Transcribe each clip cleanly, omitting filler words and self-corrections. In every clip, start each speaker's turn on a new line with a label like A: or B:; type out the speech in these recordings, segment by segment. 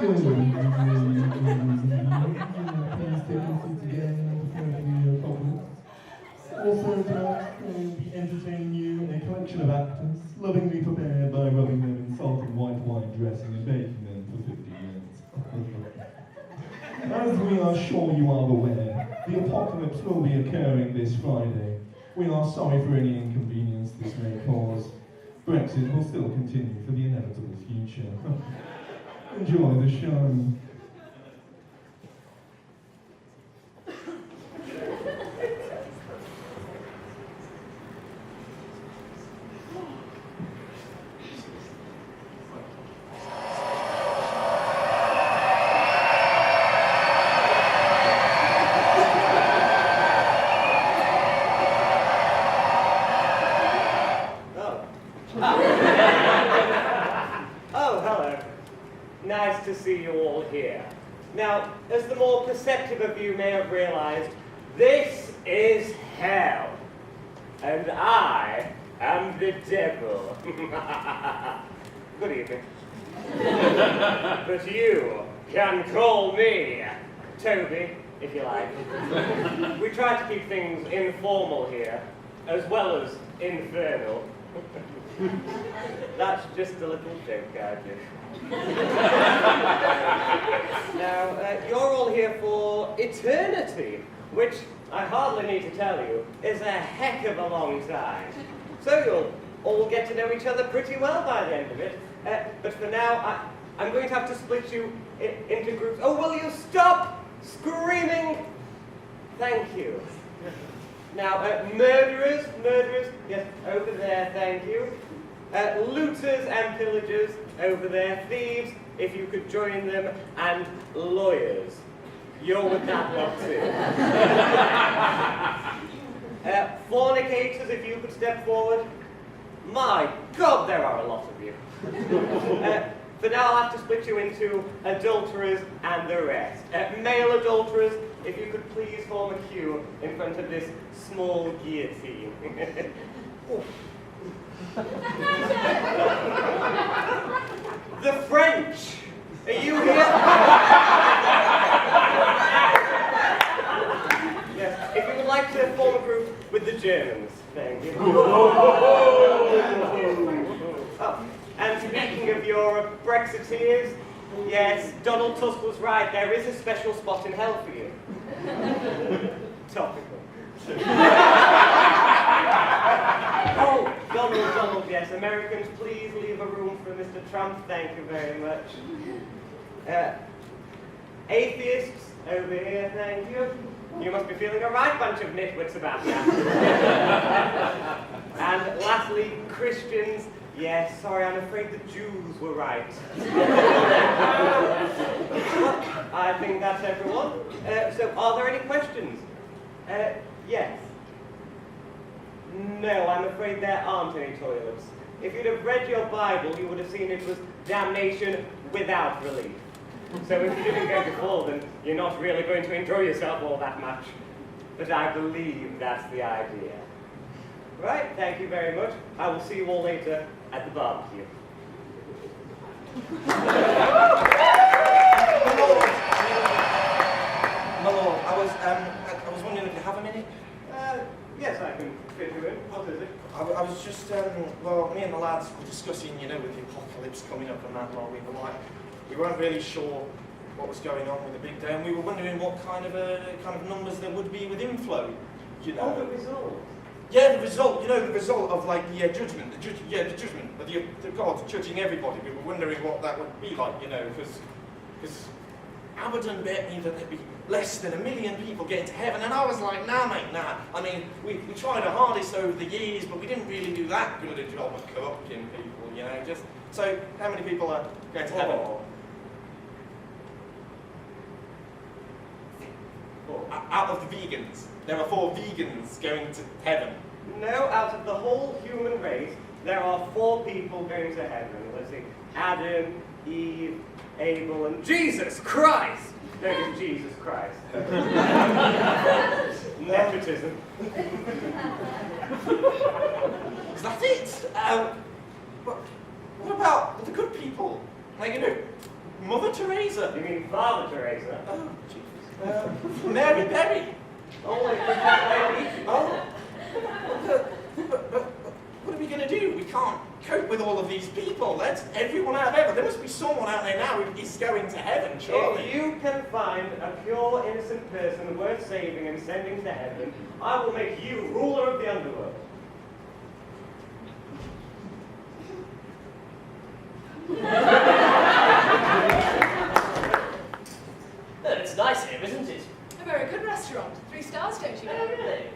A: Please take your seats again before your compliments. Also tonight, we'll be entertaining you a collection of actors, lovingly prepared by rubbing them in salted white wine dressing and baking them for 50 minutes. As we are sure you are aware, the apocalypse will be occurring this Friday. We are sorry for any inconvenience this may cause. Brexit will still continue for the inevitable future. Enjoy the show.
B: Oh, hello. Nice to see you all here. Now, as the more perceptive of you may have realized, this is hell. And I am the devil. Good evening. But you can call me Toby, if you like. We try to keep things informal here, as well as infernal. That's just a little joke I did. Now, you're all here for eternity, which I hardly need to tell you is a heck of a long time. So you'll all get to know each other pretty well by the end of it. But for now, I'm going to have to split you into groups. Oh, will you stop screaming? Thank you. Now, murderers, yes, over there, thank you. Looters and pillagers, over there. Thieves, if you could join them. And lawyers. You're with that lot too. Fornicators, if you could step forward. My God, there are a lot of you. For now, I'll have to split you into adulterers and the rest. Male adulterers, if you could please form a queue in front of this small guillotine. The French, are you here? Yes, if you would like to form a group with the Germans, thank you. Oh, and speaking of your Brexiteers, yes, Donald Tusk was right. There is a special spot in hell for you. Topical. Oh, Donald, yes. Americans, please leave a room for Mr. Trump. Thank you very much. Atheists, over here, thank you. You must be feeling a right bunch of nitwits about that. And lastly, Christians. Yes, sorry, I'm afraid the Jews were right. I think that's everyone. So, are there any questions? Yes. No, I'm afraid there aren't any toilets. If you'd have read your Bible, you would have seen it was damnation without relief. So if you didn't go before, then you're not really going to enjoy yourself all that much. But I believe that's the idea. Right, thank you very much. I will see you all later at the barbecue.
C: My lord, I was wondering if you have a minute?
B: Yes, I can fit you in. What is it?
C: I was just, well, me and the lads were discussing, you know, with the apocalypse coming up and that, we weren't really sure what was going on with the big day, and we were wondering what kind of numbers there would be with inflow, you know.
B: Oh, the result?
C: Yeah, the result, you know, the result of like the judgment, the judgment of the God judging everybody. We were wondering what that would be like, you know, because Abaddon bet me that there'd be less than 1 million people getting to heaven, and I was like, nah, mate, nah. I mean, we tried our hardest over the years, but we didn't really do that good a job of corrupting people, you know. Just so, how many people are going to heaven? Out of the vegans, there are 4 vegans going to heaven.
B: No, out of the whole human race, there are 4 people going to heaven. Let's see, Adam, Eve, Abel, and Jesus Christ! No, it's Jesus Christ. Nepotism.
C: Is that it? What about the good people? Like, you know, Mother Teresa.
B: You mean Father Teresa?
C: Oh, Jesus. Mary Berry.
B: Only lady.
C: Oh. But what are we going to do? We can't cope with all of these people. That's everyone out there. There must be someone out there now who is going to heaven, surely.
B: If you can find a pure, innocent person worth saving and sending to heaven, I will make you ruler of the underworld.
D: Oh, it's nice here, isn't it?
E: A very good restaurant. 3 stars, don't you know?
D: Oh, really?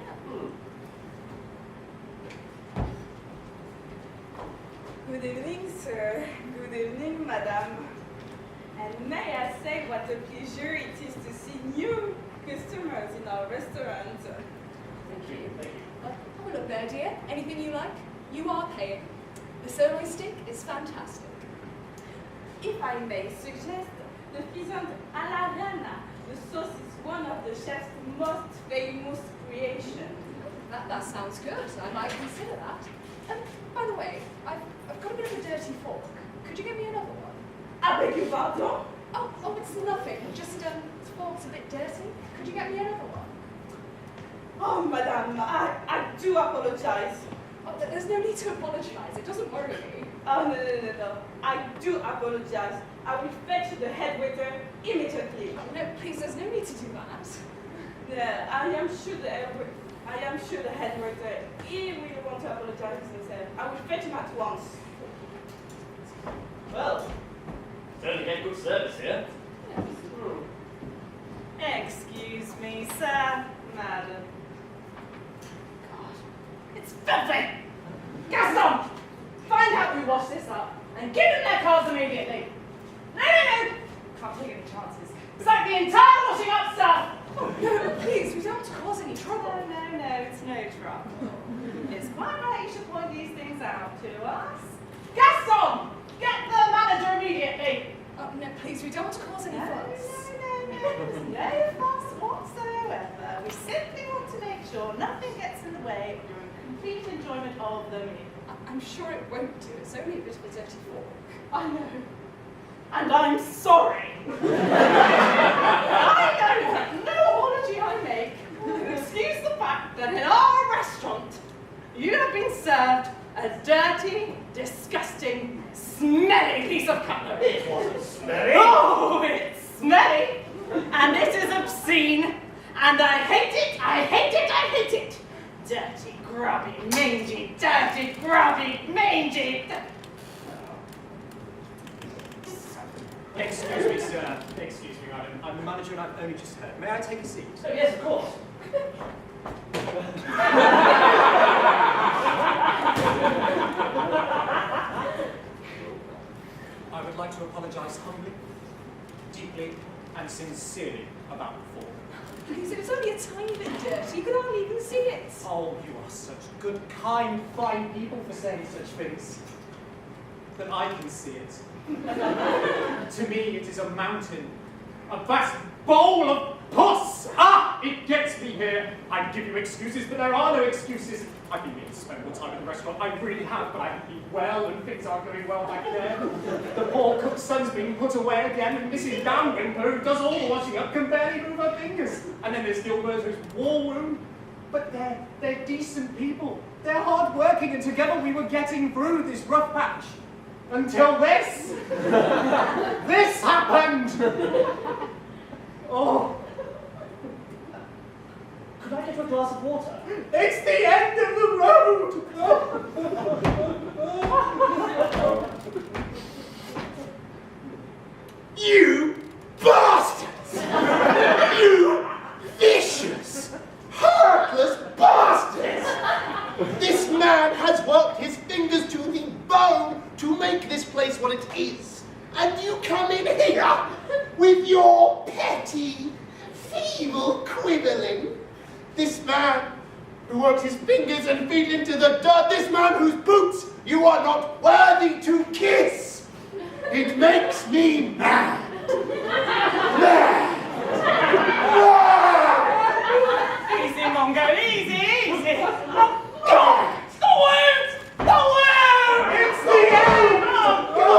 F: Good evening, sir. Good evening, madam. And may I say what a pleasure it is to see new customers in our restaurant.
D: Thank you, thank you.
E: Have a look there, dear. Anything you like? You are paying. The sirloin steak is fantastic.
F: If I may suggest, the pheasant à la reine. The sauce is one of the chef's most famous creations.
E: That sounds good. I might consider that. By the way, I've got a bit of a dirty fork. Could you give me another one?
F: I beg your pardon?
E: Oh, it's nothing. Just, this fork's a bit dirty. Could you get me another one?
F: Oh, madam, I do apologize.
E: Oh, there's no need to apologize. It doesn't worry me.
F: Oh, no. I do apologize. I will fetch the head waiter immediately.
E: Oh, no, please, there's no need to do that.
F: Yeah, I am sure the head waiter, he will want to apologize himself. I will fetch him at once.
D: Well, certainly get good service here.
F: Excuse me, sir, madam. God, it's filthy! Gaston! Find out who washed this up and give them their cards immediately. No! Can't take any chances. It's like the entire washing up stuff!
E: Oh, no, please, we don't cause any trouble.
F: No, it's no trouble. It's quite right you should point these things out to us. Gaston! Get the manager immediately!
E: Oh, no, please, we don't cause any fuss.
F: No fuss whatsoever. We simply want to make sure nothing gets in the way of your complete enjoyment of the meal.
E: I'm sure it won't do. It's only a bit of a dirty fork.
F: I know. And I'm sorry. I know that no apology I make will excuse the fact that in our restaurant you have been served a dirty, disgusting, smelly piece of cutlery.
D: It wasn't smelly.
F: Oh, it's smelly, and it is obscene, and I hate it, I hate it, I hate it. Dirty, grubby, mangy, dirty, grubby, mangy.
G: Excuse me, sir. Excuse me, madam. I'm the manager and I've only just heard. May I take a seat?
D: Oh, yes, of course.
G: I would like to apologise humbly, deeply, and sincerely about the fork.
E: Please, it was only a tiny bit dirty. You could hardly even see it.
G: Oh, you are such good, kind, fine people for saying such things. But I can see it. To me, it is a mountain, a vast bowl of pus. Ah, it gets me here. I give you excuses, but there are no excuses. I've been meaning to spend more time in the restaurant. I really have, but I haven't eaten well, and things aren't going well back there. The poor cook's son's being put away again, and Mrs. Damwimper, who does all the washing up, can barely move her fingers. And then there's Gilberto's war wound. But they're decent people. They're hard-working, and together we were getting through this rough patch. Until this! This happened! Oh.
D: Could I get you a glass of water?
G: It's the end of the road!
C: You bastards! You vicious, heartless bastards! This man has worked his fingers to the bone to make this place what it is. And you come in here with your petty, feeble quibbling. This man who works his fingers and feet into the dirt, this man whose boots you are not worthy to kiss. It makes me mad. Mad. Mad.
F: Easy, Mongo, easy. Oh, God! The wound! The wound!
C: It's the end!
F: Oh, God!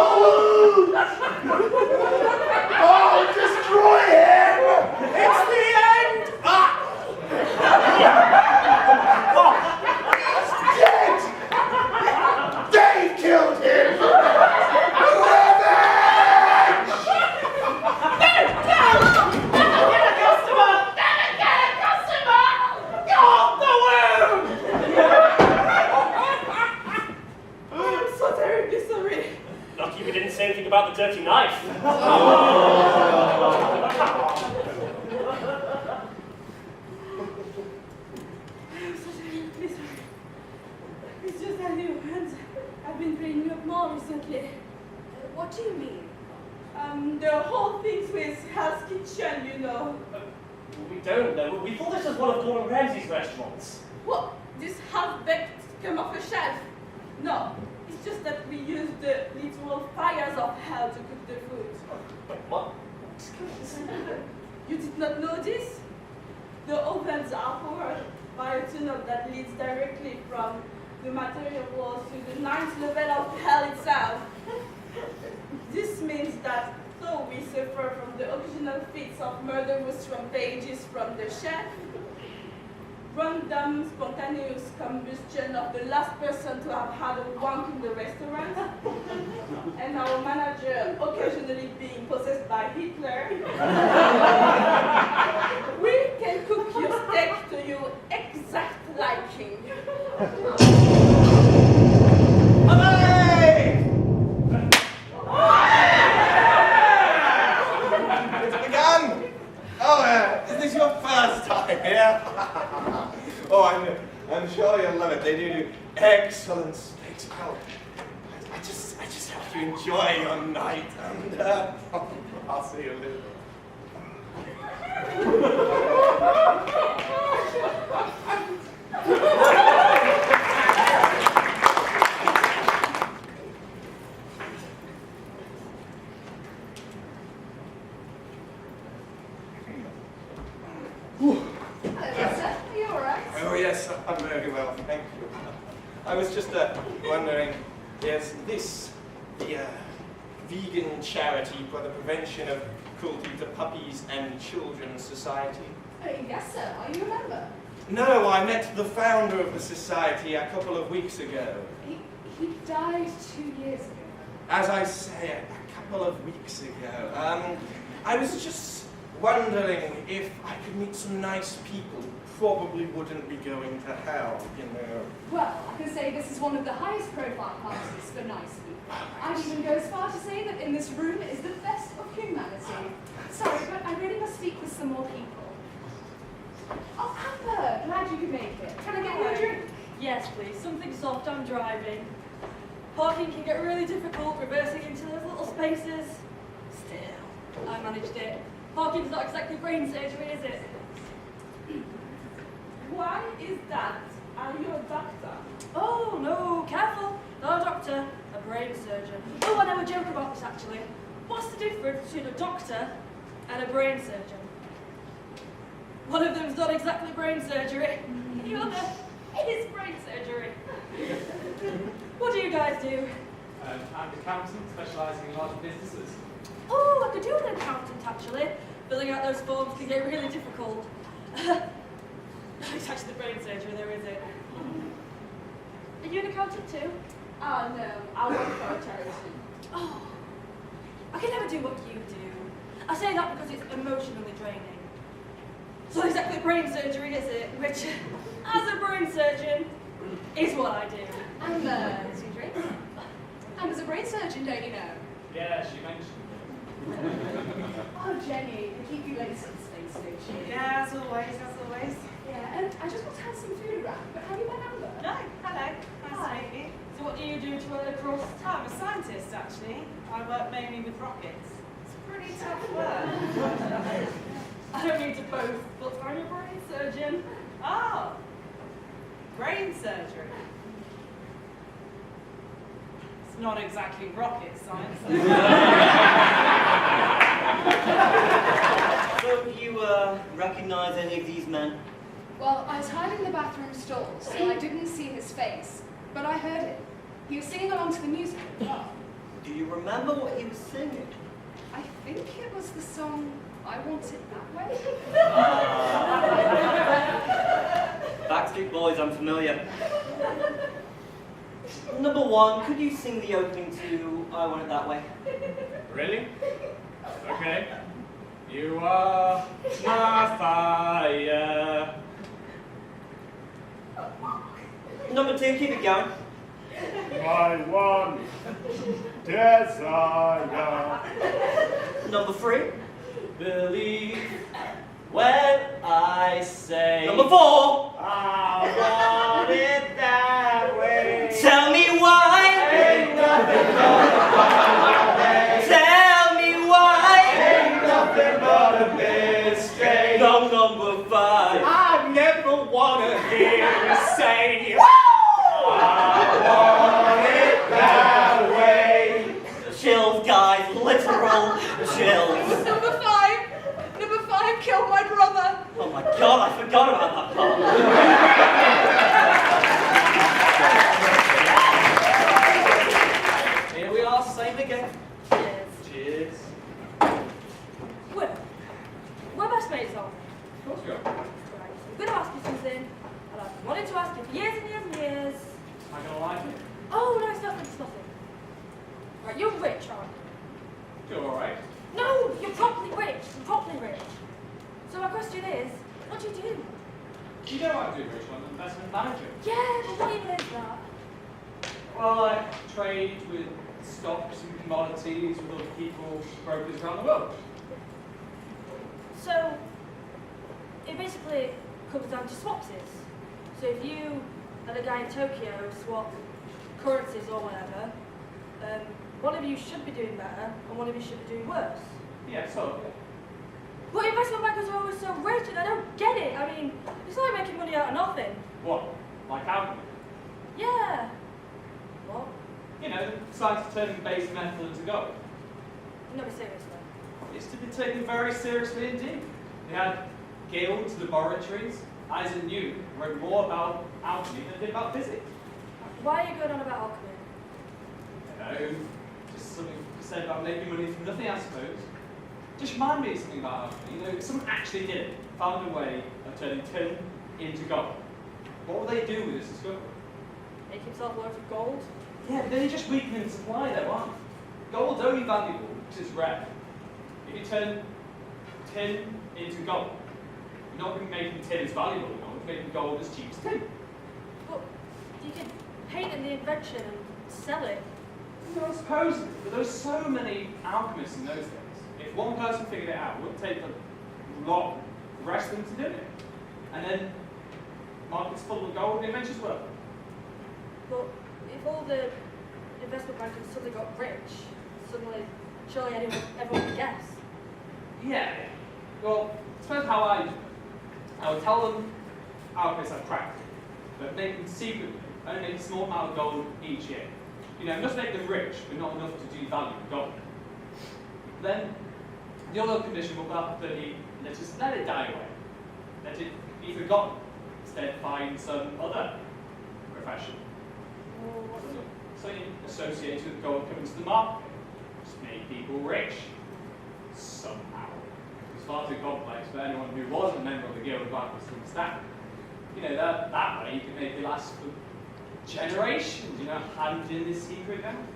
F: I'm so terribly sorry.
D: Lucky we didn't say anything about the dirty knife.
F: I'm so terribly sorry. It's just that your hands have been playing me up more recently.
E: What do you mean?
F: The whole things with Hell's Kitchen, you know.
D: We don't know. We thought this was one of Gordon Ramsay's restaurants.
F: What? This half-baked came off a shelf? No, it's just that we used the literal fires of hell to cook the food.
D: Wait, what?
F: You did not know this? The ovens are powered by a tunnel that leads directly from the material walls to the 9th level of hell itself. This means that though we suffer from the occasional fits of murderous rampages from the chef, random spontaneous combustion of the last person to have had a wank in the restaurant, and our manager occasionally being possessed by Hitler, we can cook your steak to your exact liking.
C: It's begun! Oh, is this your first time here? Oh, I'm sure you'll love it. They do excellent steaks. Well, I just hope you enjoy your night, and I'll see you later.
E: Hello, sir. Are you alright?
C: Oh, yes, I'm very well, thank you. I was just wondering, is this the vegan charity for the prevention of cruelty to puppies and children society?
E: Yes, sir. Are you a member?
C: No, I met the founder of the society a couple of weeks ago.
E: He died 2 years ago.
C: As I say, a couple of weeks ago. I was just wondering if I could meet some nice people who probably wouldn't be going to hell, you know.
E: Well, I can say this is one of the highest profile parties for nice people. I'd even go as far to say that in this room is the best of humanity. Sorry, but I really must speak with some more people. Oh, Amber, glad you could make it. Can I get you a drink?
H: Yes, please. Something soft. I'm driving. Parking can get really difficult, reversing into those little spaces. Still, I managed it. Parking's not exactly brain surgery, is it?
F: Why is that? Are you a doctor?
H: Oh, no, careful. Not a doctor, a brain surgeon. Oh, I know a joke about this, actually. What's the difference between a doctor and a brain surgeon? One of them's not exactly brain surgery. The other is brain surgery. What do you guys do?
G: I'm an accountant specialising in large businesses.
H: Oh, I could do an accountant, actually. Filling out those forms can get really difficult. It's actually the brain surgery, though, is it? Are you an accountant, too?
F: Oh, no, I work for a charity.
H: Oh, I can never do what you do. I say that because it's emotionally draining. It's not exactly brain surgery, is it? Which, as a brain surgeon, is what I do.
E: And is your drink? And as a brain surgeon, don't you know?
G: Yeah, she mentioned.
E: Oh, Jenny, we keep you late some space station.
F: Yeah, as always, as always.
E: Yeah, and I just want to have some food around, but have you met Amber?
F: No, hello. Nice
E: Hi.
F: to meet you.
H: So what do you do to earn a crust?
F: I'm a scientist, actually. I work mainly with rockets. It's pretty tough work.
H: I don't mean to boast, but I'm a brain surgeon.
F: Oh, brain surgery. It's not exactly rocket science.
I: So you recognize any of these men?
E: Well, I was hiding in the bathroom stall, so I didn't see his face, but I heard it. He was singing along to the music at the bar.
I: Do you remember what he was singing?
E: I think it was the song I Want It That Way.
I: Backstreet Boys, I'm familiar. Number one, could you sing the opening to I Want It That Way?
G: Really? Okay. You are my fire.
I: Number two, keep it going.
J: My one desire.
I: Number 3.
D: Believe when I say.
I: Number 4.
B: I want it that way.
I: Tell me why.
B: Ain't nothing but
I: Tell me why.
B: ain't nothing but a mistake.
I: No, number 5.
G: I never wanna hear you say.
B: I want it that way.
I: Chills, guys, literal chills.
E: Number 5. Number 5 killed my brother.
I: Oh my god, I forgot about that part.
D: Here we are, same again.
H: Cheers.
D: Cheers.
H: Well, we're best mates, aren't we?
D: Of course we are.
H: Right, so I'm going to ask you something, and I've wanted to ask you for years and years and years.
D: Am I gonna like it?
H: Oh, no, it's nothing, it's nothing. Right, you're rich, aren't you?
D: You're alright.
H: No, you're properly rich. You're properly rich. So my question is, what do you do?
D: You know what I do, Rich? I'm an investment manager.
H: Yeah, but what even is that?
D: Well, I trade with stocks and commodities with other people, brokers around the world.
H: So, it basically comes down to swapsies. So if you and a guy in Tokyo swap currencies or whatever, one of you should be doing better and one of you should be doing worse.
D: Yeah, so.
H: But investment bankers are always so rich and I don't get it. I mean, it's like making money out of nothing.
D: What? Like alchemy?
H: Yeah. What?
D: You know, science of turning base metal into gold.
H: No, seriously.
D: It's to be taken very seriously indeed. They had guilds, laboratories. Isaac Newton wrote more about alchemy than he did about physics.
H: Why are you going on about alchemy?
D: You know, just something said about making money from nothing, I suppose. Just remind me of something about alchemy. You know, someone actually did it. Found a way of turning tin into gold. What would they do with this discovery?
H: Make himself loads of gold?
D: Yeah, but they're just weakening the supply, though, aren't they? Gold's only valuable because it's rare. If you turn tin into gold, you're not going to be making tin as valuable, you're not making gold as cheap as tin.
H: But you could patent the invention and sell it.
D: No, I suppose, but there were so many alchemists in those days. If one person figured it out, it wouldn't take a lot for the rest of them to do it. And then markets full of gold, the inventions were.
H: But if all the investment bankers suddenly got rich, suddenly, surely everyone would guess.
D: Yeah. Well, I suppose how I do it. I would tell them alchemists have cracked it, but make them secretly only make a small amount of gold each year. You know, it must make them rich, but not enough to devalue gold. Then, the other condition will be let's just let it die away. Let it be forgotten. Instead, find some other profession. Something associated with gold comes to the market. Just make people rich. Somehow. It's far too complex for anyone who was a member of the Guild of Artists to understand. You know, that way you can make it last for generations, you know, handing this secret down.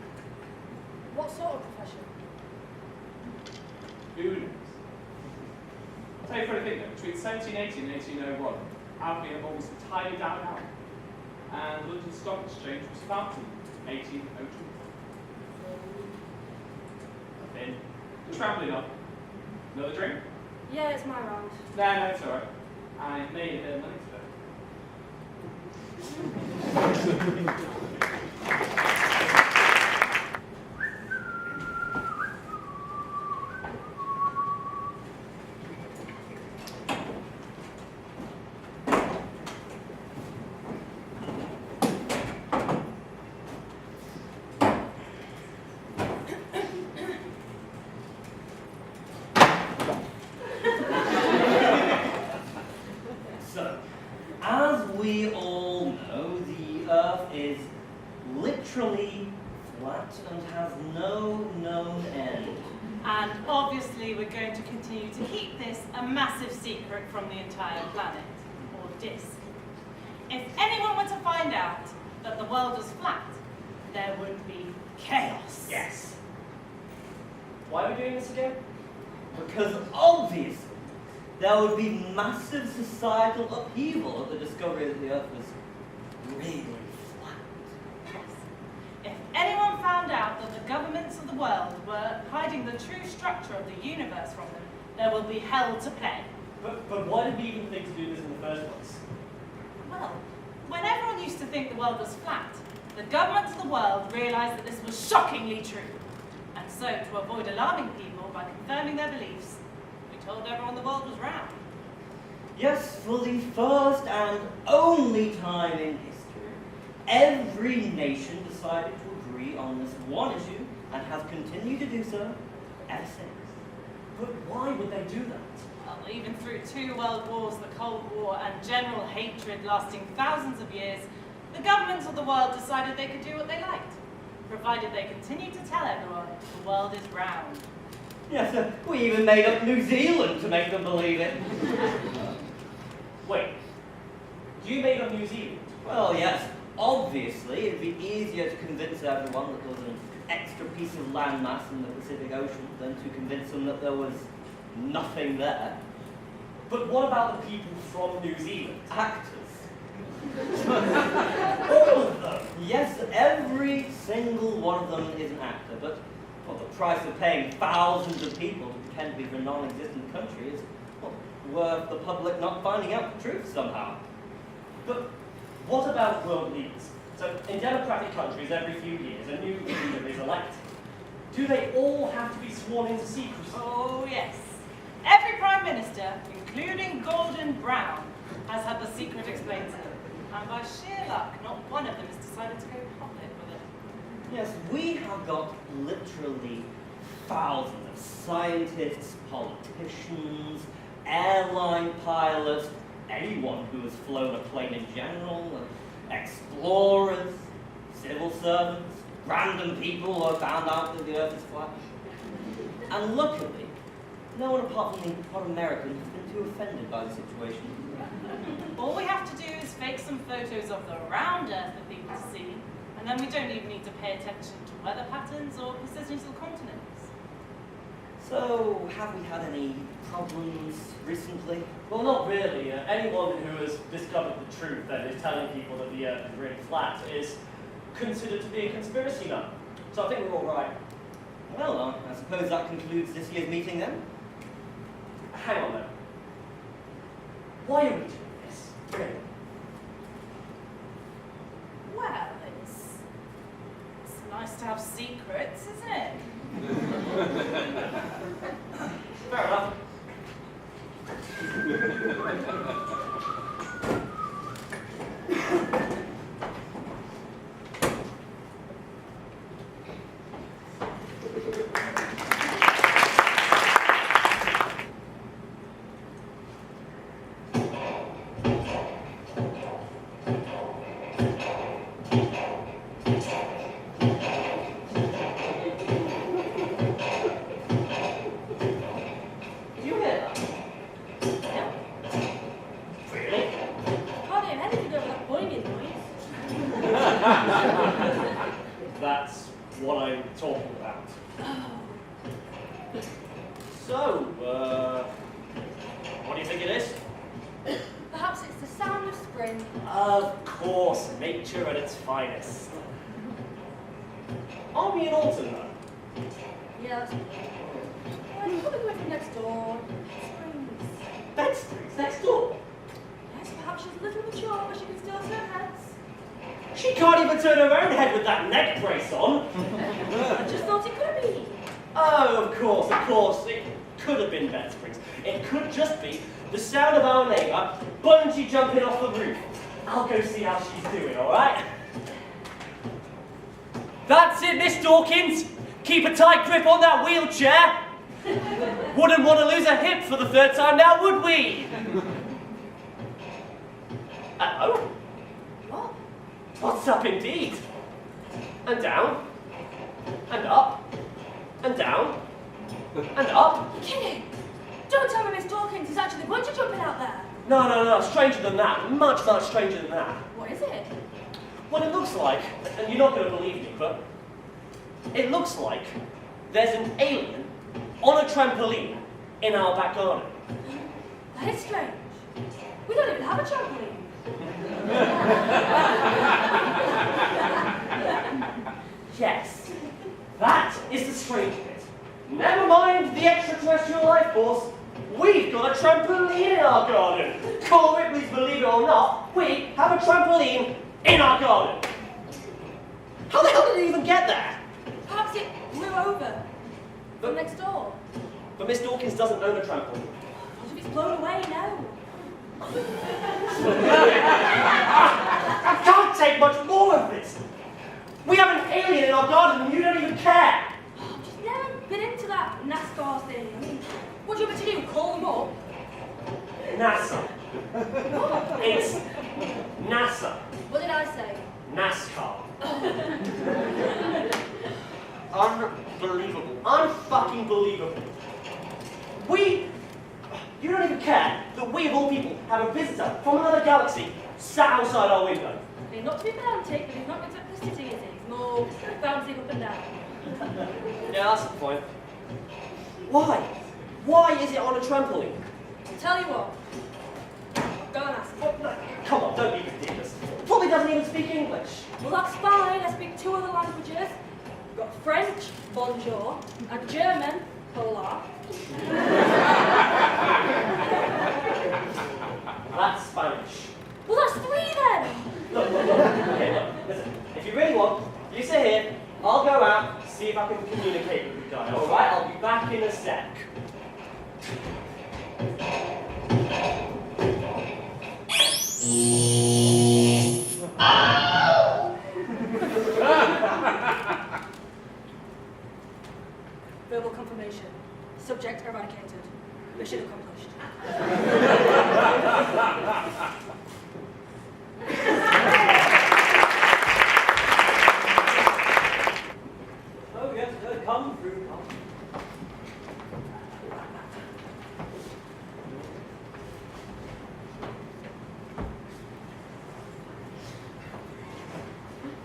H: What sort of profession?
D: Who knows? I'll tell you for a thing though, between 1780 and 1801, alchemy had almost entirely died out. And the London Stock Exchange was founded in 1802. I've been travelling up. Another drink?
H: Yeah, it's my round.
D: No, it's alright. I made a bit of money today.
I: So, as we all know, the Earth is literally flat and has no known end.
F: And obviously we're going to continue to keep this a massive secret from the entire planet, or disk. If anyone were to find out that the world was flat, there would be chaos.
I: Yes.
B: Why are we doing this again?
I: Because obviously, there would be massive societal upheaval at the discovery that the Earth was really flat.
F: hiding the true structure of the universe from them, there will be hell to pay.
K: But why did we even think to do this in the first place?
F: Well, when everyone used to think the world was flat, the governments of the world realized that this was shockingly true. And so, to avoid alarming people by confirming their beliefs, we told everyone the world was round.
I: Yes, for the first and only time in history, every nation decided to agree on this one issue and has continued to do so ever since.
K: But why would they do that?
F: Well, even through 2 world wars, the Cold War, and general hatred lasting thousands of years, the governments of the world decided they could do what they liked, provided they continued to tell everyone the world is round.
I: Yes, we even made up New Zealand to make them believe it.
K: Wait, you made up New Zealand?
I: Well, yes, obviously it'd be easier to convince everyone that there was an extra piece of landmass in the Pacific Ocean than to convince them that there was nothing there.
K: But what about the people from New Zealand?
I: Actors.
K: All of them?
I: Yes, every single one of them is an actor, but well, the price of paying thousands of people to pretend to be from a non-existent country is well, worth the public not finding out the truth somehow.
K: But what about world leaders? So in democratic countries, every few years, a new leader is elected. Do they all have to be sworn into secrecy?
F: Oh, yes. Every Prime Minister, including Gordon Brown, has had the secret explained to them. And by sheer luck, not one of them has decided to go public with it.
I: Yes, we have got literally thousands of scientists, politicians, airline pilots, anyone who has flown a plane in general, explorers, civil servants, random people who have found out that the Earth is flat. And luckily, no one apart from the odd American has been too offended by the situation.
F: All we have to do is fake some photos of the round Earth for people to see, and then we don't even need to pay attention to weather patterns or positions of continents.
I: So, have we had any problems recently?
K: Well, not really. Anyone who has discovered the truth and is telling people that the Earth is really flat is considered to be a conspiracy nut. So I think we're all right.
I: Well, I suppose that concludes this year's meeting then.
K: Hang on though. Why are we doing this? Really?
F: Well, it's nice to have secrets, isn't it?
K: Fair enough.
I: Did you hear that?
K: Really?
H: Can't hear anything over that boinging noise.
K: That's what I'm talking about. So, what do you think it is?
H: Perhaps it's the sound of spring.
K: Of course, nature at its finest. Aren't we in autumn though?
H: Yeah, that's well, it's probably coming from next door. Springs.
K: Bed springs next door.
H: Yes, perhaps she's a little mature, but she can still turn heads.
K: She can't even turn her own head with that neck brace on.
H: I just thought it could be.
K: Oh, of course. It could have been bed springs. It could just be the sound of our neighbour bungee jumping off the roof. I'll go see how she's doing, all right? That's it, Miss Dawkins. Keep a tight grip on that wheelchair. Wouldn't want to lose a hip for the 3rd time now, would we? Uh-oh.
H: What?
K: What's up indeed? And down. And up. And down. And up.
H: You're kidding! Don't tell me Miss Dawkins is actually bungee jumping out there.
K: No, stranger than that. Much stranger than that.
H: What is it?
K: Well, it looks like, and you're not going to believe me, but it looks like there's an alien on a trampoline in our back garden.
H: That is strange. We don't even have a trampoline.
K: Yes, that is the strange bit. Never mind the extraterrestrial life force. We've got a trampoline in our garden. Coral Ripley's, believe it or not, we have a trampoline in our garden. How the hell did it even get there?
H: Perhaps it blew over from next door.
K: But Miss Dawkins doesn't own a trampoline.
H: What if it's blown away now?
K: I can't take much more of this. We have an alien in our garden and you don't even care.
H: I've just never been into that NASCAR thing. I mean, what do you want me to do? Call them up?
K: NASA. It's NASA.
H: What did I say?
K: NASCAR. Unbelievable. Unfucking believable. You don't even care that we of all people have a visitor from another galaxy sat outside our window.
H: I mean, not to be pedantic, but he's not exactly sitting, is he? He's more bouncing up and down.
K: Yeah, that's the point. Why? Why is it on a trampoline?
H: I'll tell you what. Go and ask him.
K: What? No, come on, don't be ridiculous. Probably doesn't even speak English.
H: Well, that's fine. I speak 2 other languages. I've got French, bonjour, and German, hola.
K: That's Spanish.
H: Well, that's 3 then.
K: Look. Okay, look. Listen. If you really want, you sit here. I'll go out, see if I can communicate with you guys. All right? I'll be back in a sec.
H: Verbal confirmation. Subject eradicated. Mission accomplished.
K: Oh yes, come through. Come.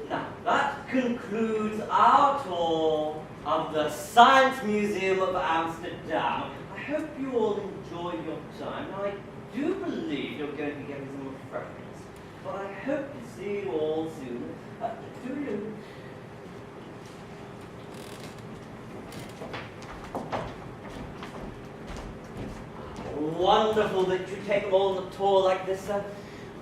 K: Now that concludes our tour of the Science Museum of Amsterdam. I hope you all enjoyed your time. Now, I do believe you're going to be getting some refreshments, but I hope to see you all soon. Do you? Wonderful that you take them all on a tour like this.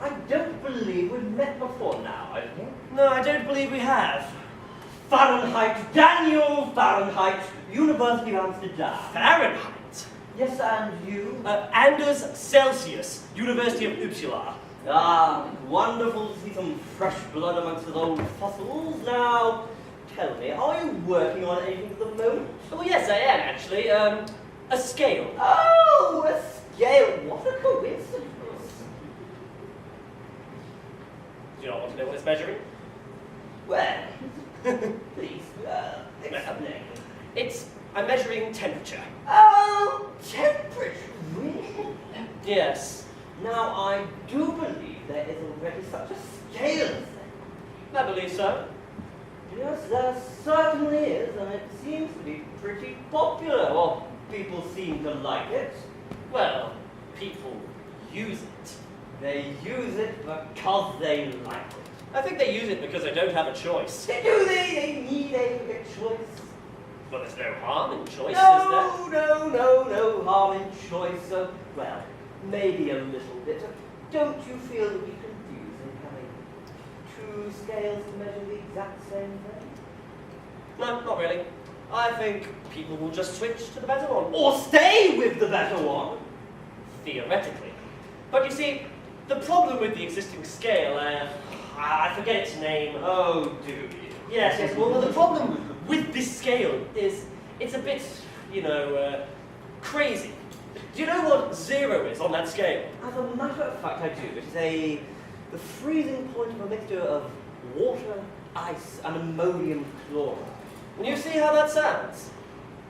K: I don't believe we've met before now, have you? No, I don't believe we have. Fahrenheit, Daniel Fahrenheit, University of Amsterdam. Fahrenheit? Yes, and you? Anders Celsius, University of Uppsala. Ah, wonderful to see some fresh blood amongst those old fossils. Now, tell me, are you working on anything at the moment? Oh, yes, I am, actually. A scale. Oh, a scale. What a coincidence. Do you not want to know what it's measuring? Well, please, explain. I'm measuring temperature. Oh, temperature, really? Yes. Now, I do believe there is already such a scale thing. I believe so. Yes, there certainly is, and it seems to be pretty popular, or people seem to like it. Well, people use it. They use it because they like it. I think they use it because they don't have a choice. Do they? They need a choice. Well, there's no harm in choice, is there? No harm in choice. Well, maybe a little bit. Don't you feel it would be confusing having 2 scales to measure the exact same thing? No, not really. I think people will just switch to the better one. Or stay with the better one. Theoretically. But you see, the problem with the existing scale, I forget its name. Oh, do you? Yes. Well, the problem with this scale is it's a bit, crazy. Do you know what 0 is on that scale? As a matter of fact, I do. It's the freezing point of a mixture of water, ice, and ammonium chloride. And you see how that sounds?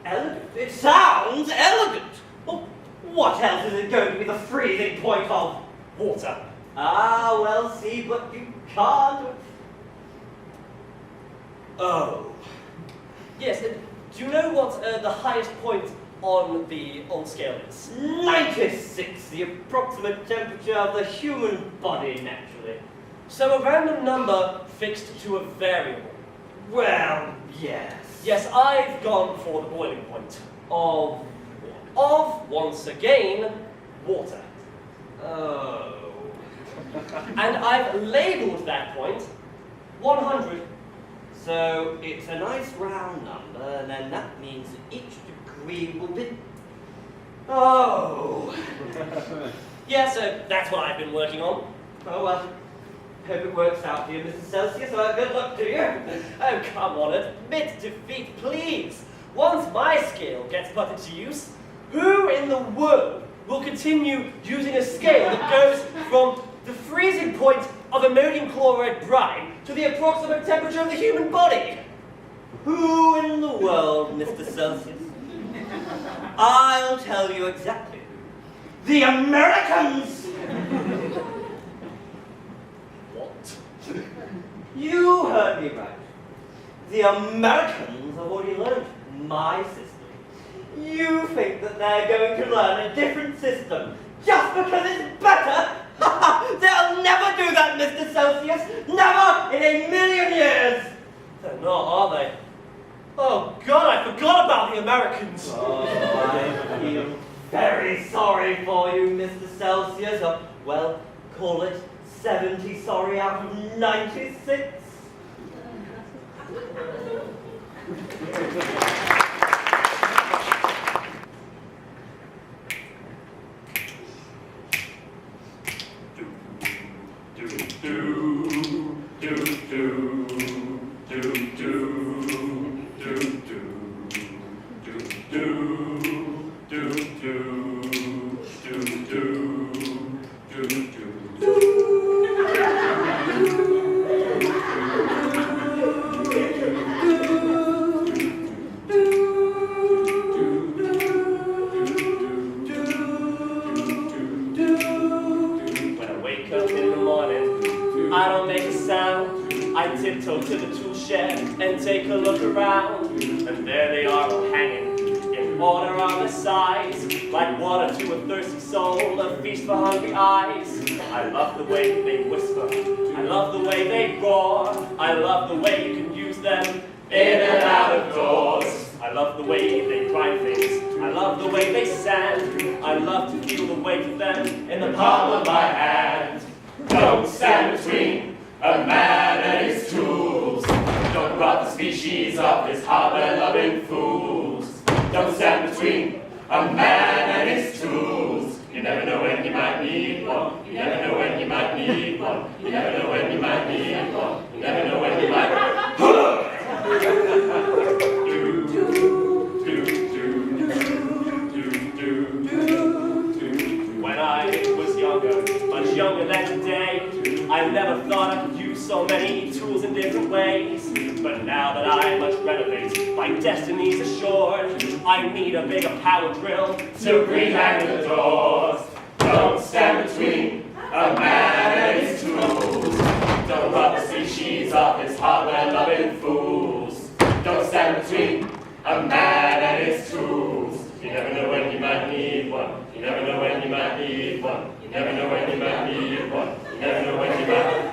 K: Elegant. It sounds elegant. Well, what else is it going to be the freezing point of? Water. Ah, well, see, but you can't. Oh. Yes, do you know what the highest point on the scale is? 96, the approximate temperature of the human body, naturally. So a random number fixed to a variable. Well,
I: Yes.
K: Yes, I've gone for the boiling point of once again, water.
I: Oh.
K: And I've labelled that point 100.
I: So it's a nice round number, and then that means that each degree will be... Oh!
K: Yeah, so that's what I've been working on.
I: Oh, well, hope it works out for you, Mr. Celsius. Good luck to you.
K: Oh, come on, admit defeat, please. Once my scale gets put into use, who in the world will continue using a scale that goes from the freezing point of ammonium chloride brine to the approximate temperature of the human body?
I: Who in the world, Mr. Celsius? I'll tell you exactly. The Americans!
K: What?
I: You heard me right. The Americans have already learned my system. You think that they're going to learn a different system just because it's better? They'll never do that, Mr. Celsius! Never in a million years!
K: They're not, are they? Oh God, I forgot about the Americans!
I: Oh, I feel very sorry for you, Mr. Celsius. Or, well, call it 70 sorry out of 96.
K: Tiptoe to the tool shed and take a look around, and there they are all hanging in order on the sides, like water to a thirsty soul, a feast for hungry eyes. I love the way they whisper, I love the way they roar, I love the way you can use them in and out of doors. I love the way they grind things, I love the way they sand, I love to feel the weight of them in the palm of my hand. Don't stand between a man and his tools. Don't rob the species of his hardware-loving fools. Don't stand between a man and his tools. You never know when you might need one. You never know when you might need one. You never know when you might need one. You never know when you might... When I was younger, much younger than today, I never thought I could use so many tools in different ways. But now that I must renovate, my destiny's assured. I need a bigger power drill to rehang the doors. Don't stand between a man and his tools. Don't rob the species of his hardware-loving fools. Don't stand between a man and his tools. You never know when you might need one. You never know when you might need one. You never know when you might need one. You never know when you might...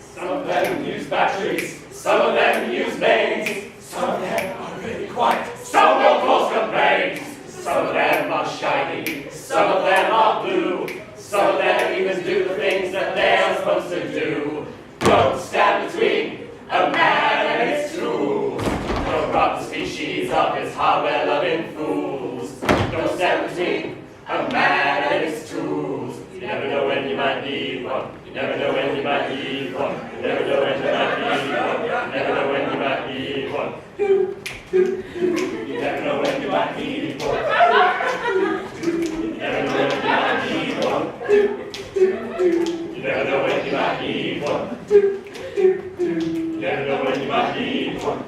K: Some of them use batteries, some of them use mains, some of them are really quiet, some will cause complaints, some of them are shiny, some of them are blue, some of them even do the things that they're supposed to do. Don't stand between a man and his tools. Don't rob the species of his hardware-loving fools. Don't stand between a man and his tools. You never know when you might need one. You never know when you might need one. You never know when you might need one. You never know when you might need one. You never know when you might need one. You never know when you might need one. You never know when you might need one. You never know when you might need one.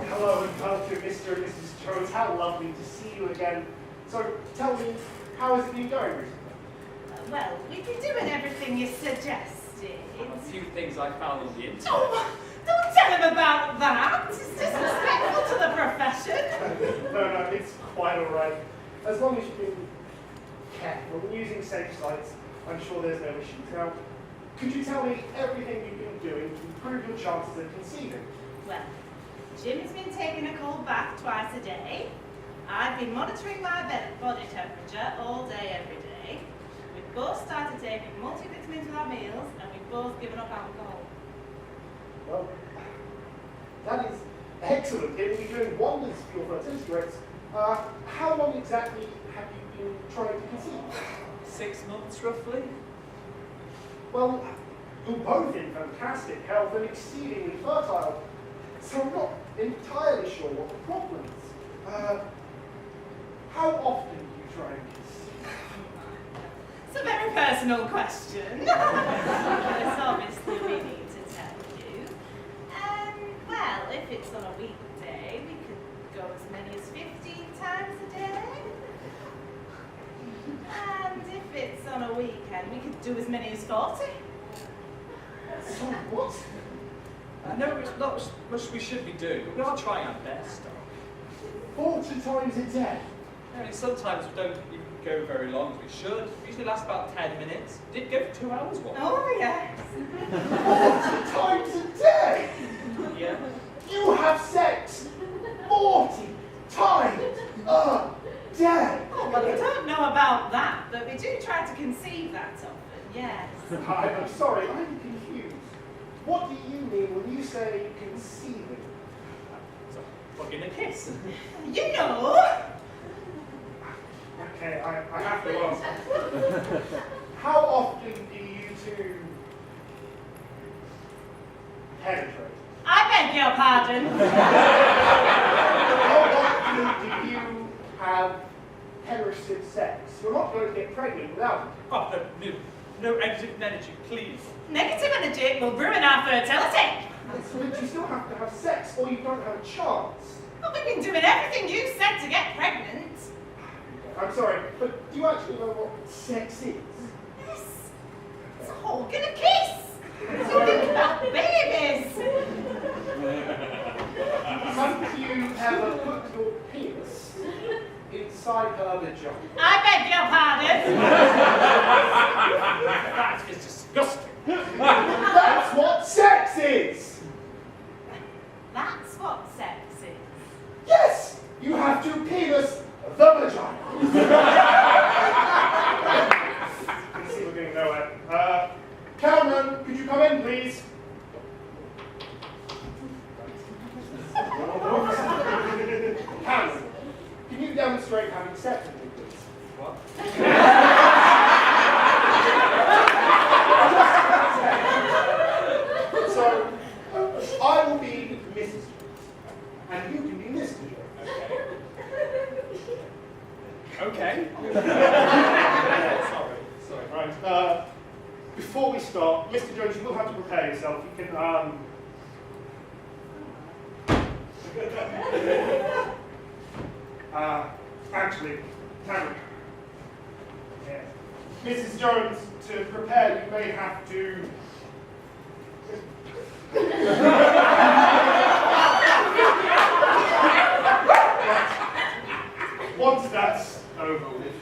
J: Hello and welcome, Mr. and Mrs.
G: How has it been going recently?
F: Well, we've been doing everything you suggested.
D: A few things I found on the internet.
F: Oh, don't tell him about that. It's disrespectful to the profession.
G: No, it's quite all right. As long as you've been careful and using safe sites, I'm sure there's no issues. Now, could you tell me everything you've been doing to improve your chances of conceiving?
F: Well, Jim has been taking a cold bath twice a day. I've been monitoring my body temperature all day, every day. We've both started taking multivitamins with our meals, and we've both given up alcohol.
G: Well, that is excellent. It will be doing wonders for your fertility rates. How long exactly have you been trying to conceive?
D: 6 months, roughly.
G: Well, you're both in fantastic health and exceedingly fertile, so I'm not entirely sure what the problem is. How often do you try and conceive?
F: It's a very personal question. Yes, obviously we need to tell you. Well, if it's on a weekday, we could go as many as 15 times a day. And if it's on a weekend, we could do as many as 40.
G: So what?
D: I know it's not as much we should be doing, but we are trying our best.
G: 40 times a day?
D: I mean, sometimes we don't even go very long as we should. It usually lasts about 10 minutes. Did go for 2 hours once.
F: Oh, yes.
G: 40 times a day?
D: Yeah.
G: You have sex 40 times a day?
F: Oh, well, we don't know about that, but we do try to conceive that often, yes.
G: I'm sorry, I'm confused. What do you mean when you say conceiving?
D: So, fucking a kiss.
F: You know.
G: Okay, I have to ask. How often do you two penetrate?
F: I beg your pardon.
G: How often do you have penetrative sex? You're not going to get pregnant without it.
D: Oh, no negative energy, please.
F: Negative energy will ruin our fertility.
G: But you still have to have sex, or you don't have a chance.
F: Well, we've been doing everything you said to get pregnant.
G: I'm sorry, but do you actually know what sex is?
F: Yes. It's a hug and a kiss. So think about babies.
G: Have you ever put your penis inside her vagina?
F: I beg your pardon.
D: That is disgusting.
G: That's what sex is!
F: That's what sex is.
G: Yes! You have to penis the vagina. I can see we're going nowhere. Cameron, could you come in, please? Cameron, can you demonstrate having sex with me, please?
D: What?
G: So, I will be Mrs. Jones, and you can be Mr. Jones.
D: Okay.
G: Sorry, right. Before we start, Mr. Jones, you will have to prepare yourself. You can, actually, Cameron. Yes. Mrs. Jones, to prepare, you may have to... Once that's over with,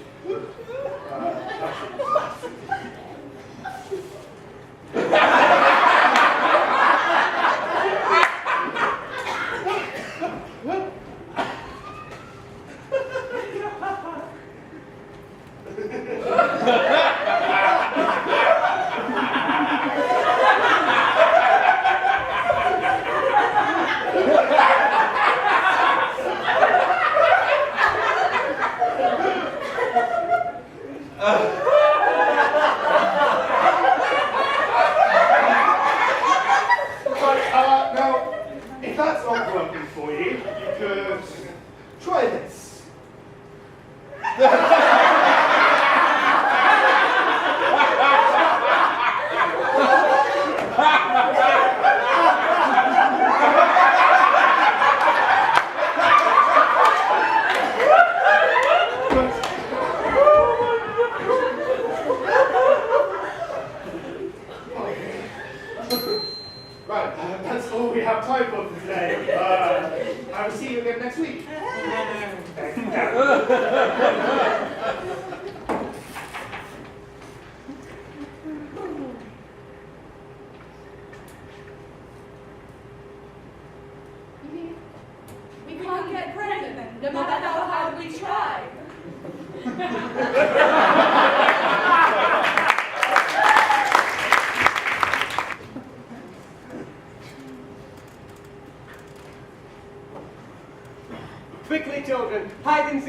G: now, if that's not working for you, you could try this.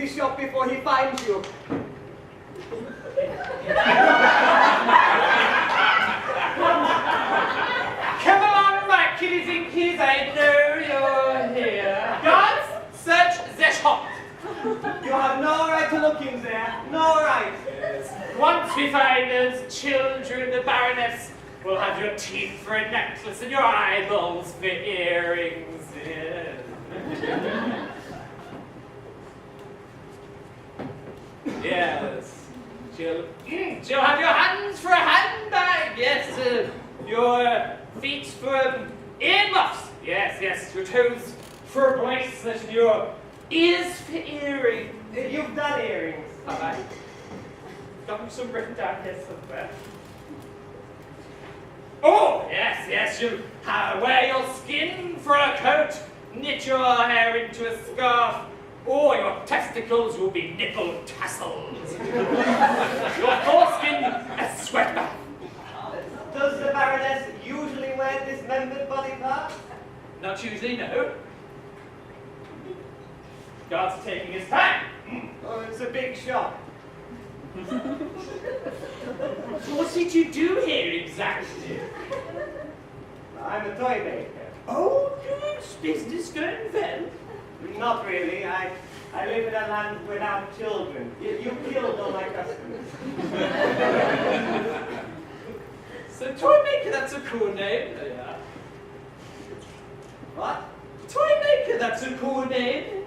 B: the shop before he finds you.
D: Come along, my kitties and kitties, I know you're here. Guards, search the shop.
B: You have no right to look in there. No right.
D: Once we find those children, the Baroness will have your teeth for a necklace and your eyeballs for earrings. Yes. She'll have your hands for a handbag. Yes. Your feet for earmuffs. Yes, yes. Your toes for a bracelet and your ears for earrings.
B: You've done earrings.
D: Have I? Got some written down here somewhere. Oh, yes, yes, you'll wear your skin for a coat, knit your hair into a scarf, or your testicles will be nipple tassels. Your foreskin a sweatband.
B: Does the Baroness usually wear dismembered body parts?
D: Not usually, no. Guards are taking his time.
B: Oh, it's a big shop.
D: What did you do here exactly?
B: I'm a toy maker.
D: Oh, good. Business going well?
B: Not really. I live in a land without children. You killed all my customers.
D: So, toy maker, that's a cool name. Yeah.
B: What?
D: Toy maker, that's a cool name.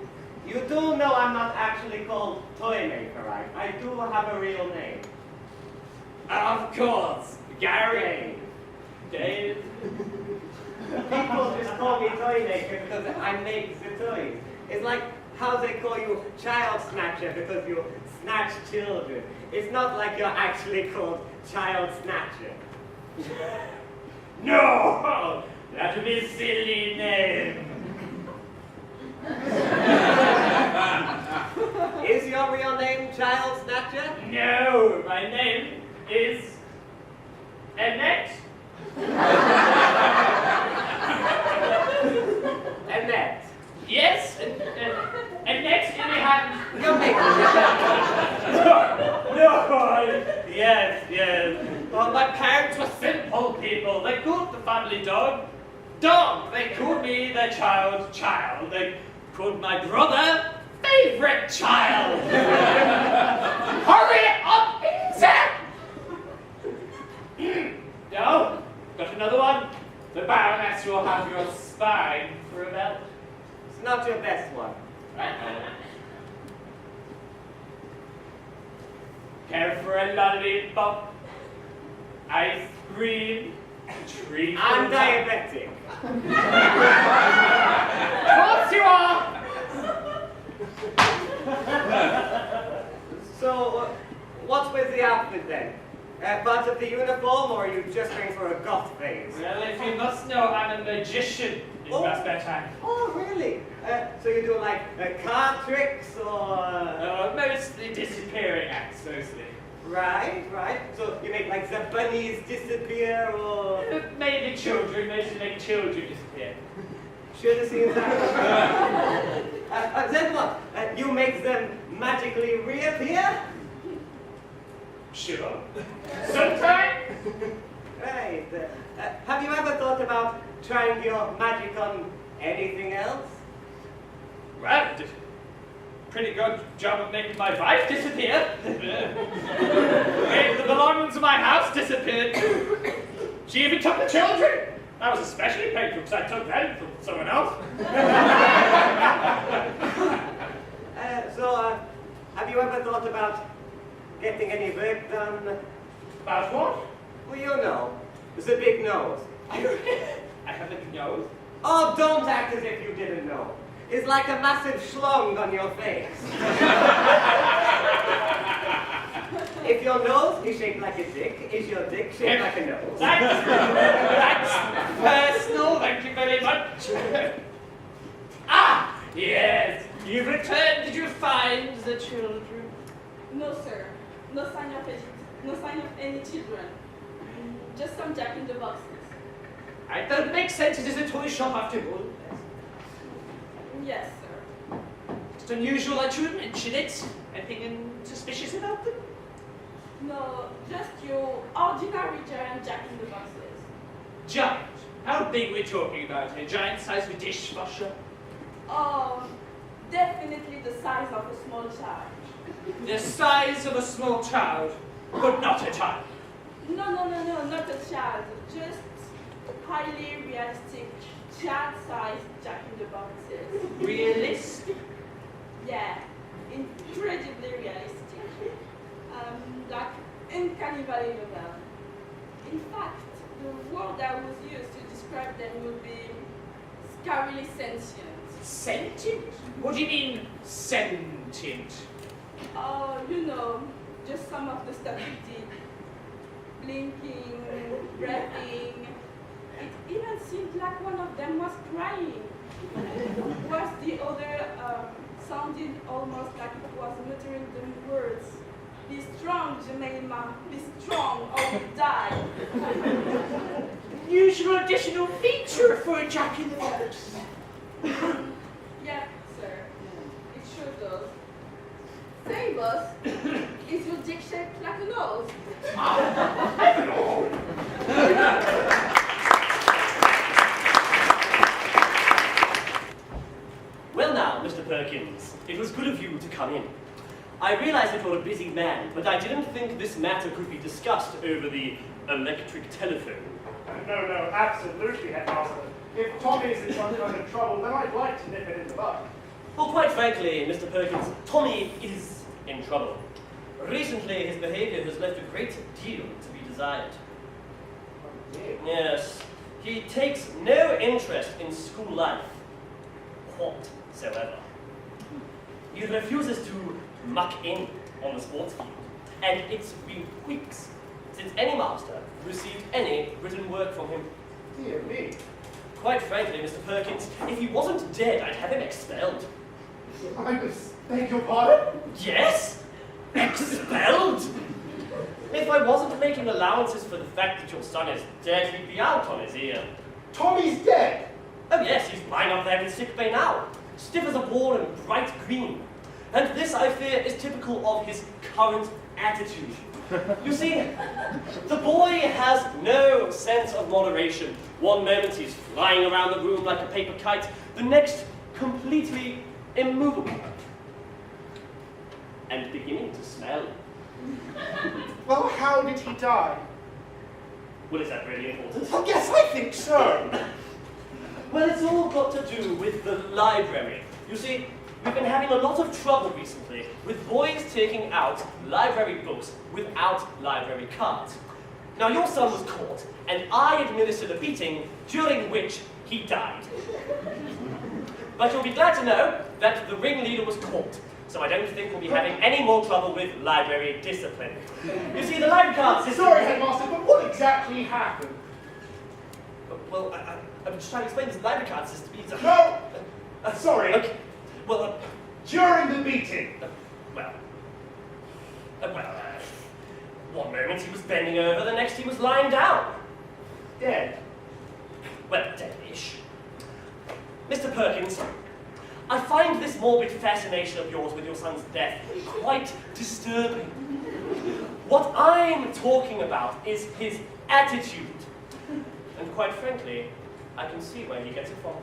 B: You do know I'm not actually called Toy Maker, right? I do have a real name.
D: Of course. Gary. Dave.
B: People just call me Toy Maker because I make the toys. It's like how they call you Child Snatcher because you snatch children. It's not like you're actually called Child Snatcher.
D: No! That would be a silly name.
B: Is your real name Child Snatcher?
D: No, my name is Annette.
B: Annette.
D: Yes, Annette in the hand.
B: You're making
D: No, yes, yes. Well, my parents were simple people. They called the family dog, dog. They called me their child, child. They called my brother, favorite child. Hurry up, insect! No, got another one. The Baroness will have your spine for a belt.
B: It's not your best one.
D: Care for a lollipop, ice cream, treat.
B: I'm diabetic.
D: Of course you are!
B: So, what's with the outfit then? Part of the uniform, or are you just going for a goth phase?
D: Well, if you must know, I'm a magician in my spare time.
B: Oh, really? So you do like card tricks, or...
D: Mostly disappearing acts, mostly.
B: Right, right. So you make like the bunnies disappear, or...
D: Maybe children, mostly make children disappear.
B: Should have seen that. Then what? You make them magically reappear?
D: Sure. Sometime?
B: Right. Have you ever thought about trying your magic on anything else?
D: Well, pretty good job of making my wife disappear. Made the belongings of my house disappeared. She even took the children. I was especially painful because I took them from someone else.
B: So, have you ever thought about getting any work done?
D: About what?
B: Well, you know, the big nose.
D: I have a big nose.
B: Oh, don't act as if you didn't know. It's like a massive schlong on your face. If your nose is shaped like a dick, is your dick shaped like a nose?
D: That's personal, thank you very much. Ah, yes, you've returned. Did you find the children?
L: No, sir. No sign of it. No sign of any children. Just some Jack in the boxes.
D: That would make sense. It is a toy shop after all.
L: Yes, sir.
D: Just unusual, I shouldn't mention it. Anything suspicious about them?
L: No, just your ordinary giant jack-in-the-boxes.
D: Giant? How big we're talking about here? Giant size of a dishwasher?
L: Definitely the size of a small child.
D: The size of a small child, but not a child.
L: No, not a child. Just highly realistic, child-sized jack-in-the-boxes.
D: Realistic?
L: Yeah, incredibly realistic. Like uncanny novel. In fact, the word I was used to describe them would be scarily sentient.
D: Sentient? What do you mean, sentient?
L: Oh, just some of the stuff it did. Blinking, breathing. It even seemed like one of them was crying. Whilst the other sounded almost like it was muttering the words, "Be strong, Jemima, be strong, or you die."
D: Usual additional feature for a jack-in-the-box.
L: Yeah, sir. It sure does. Say, boss, is your dick shaped like a nose?
K: Well now, Mr. Perkins, it was good of you to come in. I realize that you're a busy man, but I didn't think this matter could be discussed over the electric telephone.
J: No, absolutely, Headmaster. If Tommy is in some kind of trouble, then I'd like to nip it in the bud.
K: Well, quite frankly, Mr. Perkins, Tommy is in trouble. Recently, his behavior has left a great deal to be desired.
J: Oh, dear.
K: Yes, he takes no interest in school life whatsoever. He refuses to muck in on the sports field, and it's been weeks since any master received any written work from him.
J: Dear me.
K: Quite frankly, Mr. Perkins, if he wasn't dead, I'd have him expelled.
J: I beg your pardon?
K: Yes? Expelled? If I wasn't making allowances for the fact that your son is dead, he'd be out on his ear.
J: Tommy's dead.
K: Oh yes, he's lying up there in sickbay now, stiff as a board and bright green. And this, I fear, is typical of his current attitude. You see, the boy has no sense of moderation. One moment he's flying around the room like a paper kite, the next completely immovable. And beginning to smell.
J: Well, how did he die?
K: Well, is that really important?
J: Oh, yes, I think so.
K: Well, it's all got to do with the library. You see, we've been having a lot of trouble recently with boys taking out library books without library cards. Now, your son was caught, and I administered a beating during which he died. But you'll be glad to know that the ringleader was caught, so I don't think we'll be having any more trouble with library discipline. You see, the library card system...
J: Sorry, Headmaster, but what exactly happened?
K: Well, I'm just trying to explain this library card system.
J: No! Sorry.
K: Okay. Well,
J: during the meeting.
K: One moment he was bending over, the next he was lying down.
J: Dead.
K: Well, dead-ish. Mr. Perkins, I find this morbid fascination of yours with your son's death quite disturbing. What I'm talking about is his attitude. And quite frankly, I can see where he gets it from.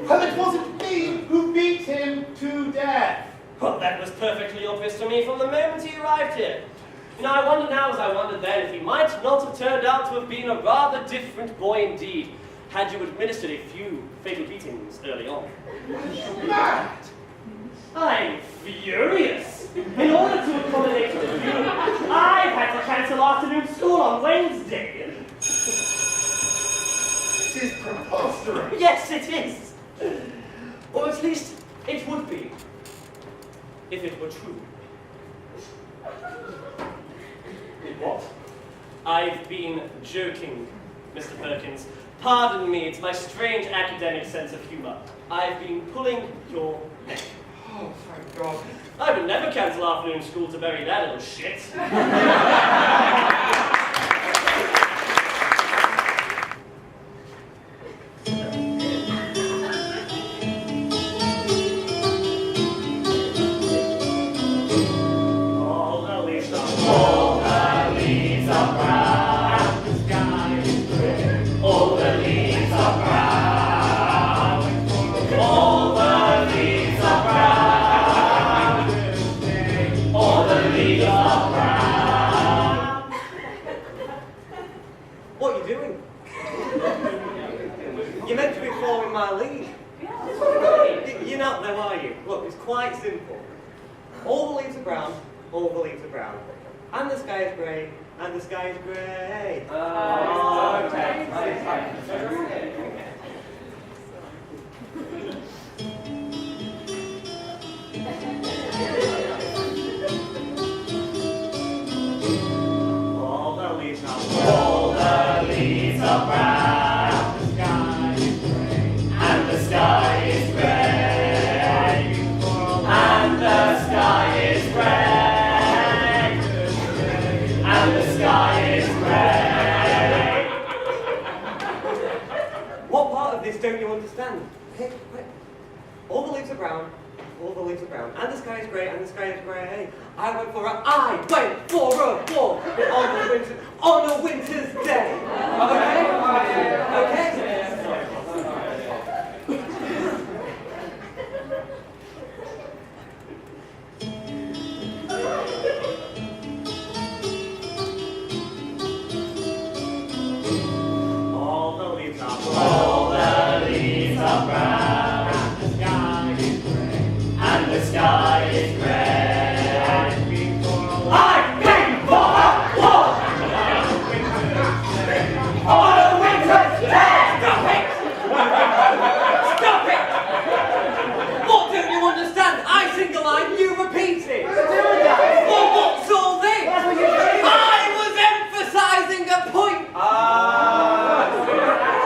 J: Well, it wasn't me who beat him to death.
K: Well, that was perfectly obvious to me from the moment he arrived here. You know, I wonder now as I wondered then if he might not have turned out to have been a rather different boy indeed, had you administered a few fatal beatings early on.
J: Mad!
K: I'm furious. In order to accommodate the view, I've had to cancel afternoon school on Wednesday.
J: This is preposterous.
K: Yes, it is. Or at least it would be, if it were true.
J: What?
K: I've been joking, Mr. Perkins. Pardon me, it's my strange academic sense of humor. I've been pulling your neck.
J: Oh, thank God.
K: I would never cancel afternoon school to bury that little shit.
B: sky is grey, and the sky is grey.
D: Oh, okay.
B: All the leaves are
I: All the leaves are brown,
B: and the sky is grey.
I: and the sky is grey, and the sky is grey.
B: What part of this don't you understand? Hey, quick. All the leaves are brown, all the leaves are brown, and the sky is grey, and the sky is grey. I went for a walk on a winter's day. Okay? All the leaves are brown.
I: All the leaves are brown,
B: And the sky is grey.
I: and the sky is grey.
B: I've been for a walk on a winter's day. Stop it! Stop it! What don't you understand? I sing a line, you repeat it. Well, what's all this? I was emphasizing a point.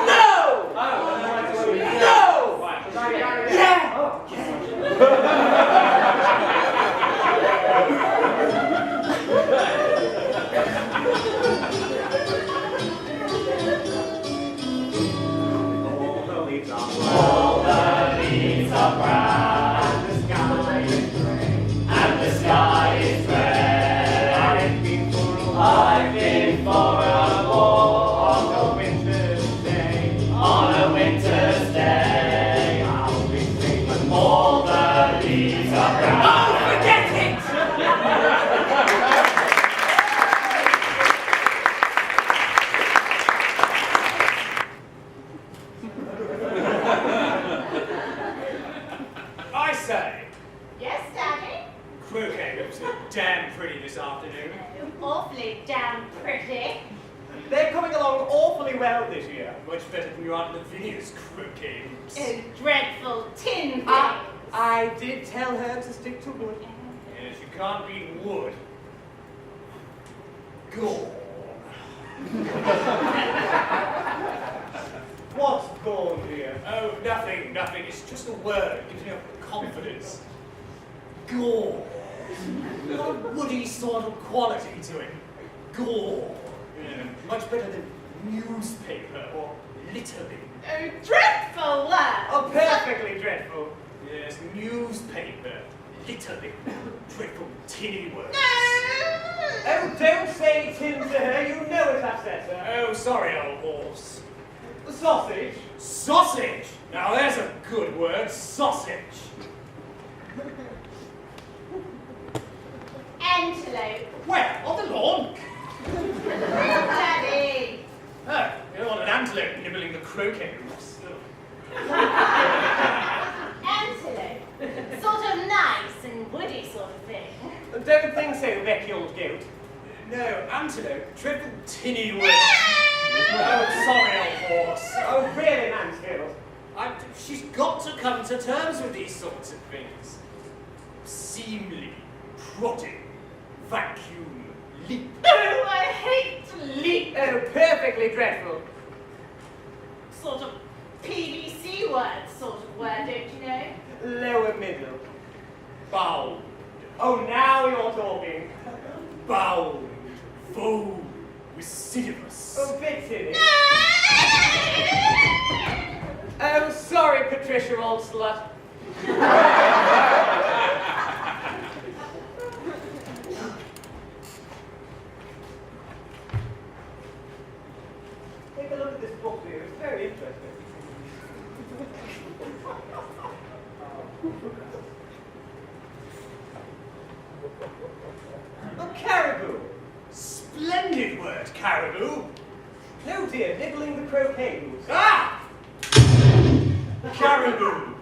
B: No! No! Yeah! All the leaves are
I: All the leaves are brown,
B: and the sky is grey.
I: and the sky is grey.
B: I've been for a
I: I've been for a walk
B: on a winter's day.
I: on a winter's day.
B: I'll be singing.
I: All the leaves are brown.
B: Oh, forget it!
G: I say,
F: Yes, Daddy?
G: croquet looks damn pretty this afternoon.
F: Awfully damn pretty.
B: They're coming along awfully well this year.
G: Much better than your Aunt Lavinia's croquet looks.
F: Oh, dreadful tin things.
B: I did tell her to stick to wood.
G: Yes, you can't beat wood. Go.
B: What's gone here?
G: Oh, nothing, nothing. It's just a word. It gives me a confidence. Gore. Got a woody sort of quality to it. Gore. Yeah, much better than newspaper or littering.
F: Oh, dreadful word.
B: Oh, perfectly dreadful.
G: Yes, newspaper, littering, dreadful tinny words.
B: Oh, don't say tin to her. You know it upsets her.
G: Oh, sorry, old horse.
B: Sausage.
G: Sausage! Now there's a good word, sausage.
F: Antelope.
G: Where? On the lawn?
F: Daddy.
G: Oh, you don't want an antelope nibbling the croquet roots.
F: Antelope. Sort of nice and woody sort of thing.
B: Don't think so, Becky, old goat.
G: No, antelope, dreadful tinny words. Oh, sorry, old horse.
B: Oh, really, Mansfield?
G: She's got to come to terms with these sorts of things. Seemly, prodding, vacuum, leap.
F: Oh, I hate leap.
B: Oh, perfectly dreadful.
F: Sort of PVC word sort of word, don't you know?
B: Lower middle.
G: Bound,
B: Oh, now you're talking.
G: bound, fold, recidivous.
B: Oh, bit silly. Oh, sorry, Patricia, old slut. Take a look at this book here. It's very interesting. Oh, caribou.
G: Splendid word, caribou.
B: No, dear, nibbling the croquet moves.
G: Ah! Caribou.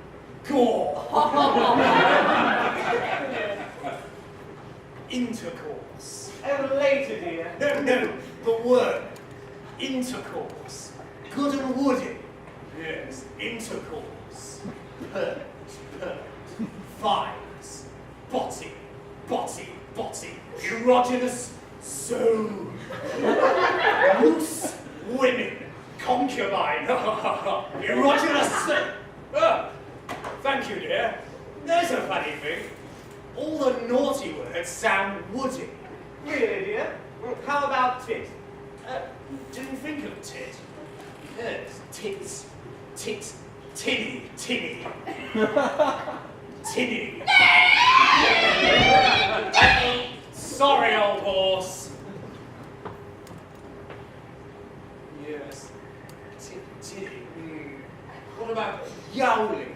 G: Gore. Intercourse.
B: Oh, later, dear.
G: No, the word. Intercourse. Good and woody. Yes, intercourse. Pert. Fires. Botty. Erogenous. So. Loose. Women. Concubine. Erogenous. Thank you, dear. There's a funny thing. All the naughty words sound woody.
B: Really, dear? How about tit?
G: Didn't think of tit. Yes, tits. Tinny. Tinny. Sorry, old horse. Yes. Tinny. What about yowling?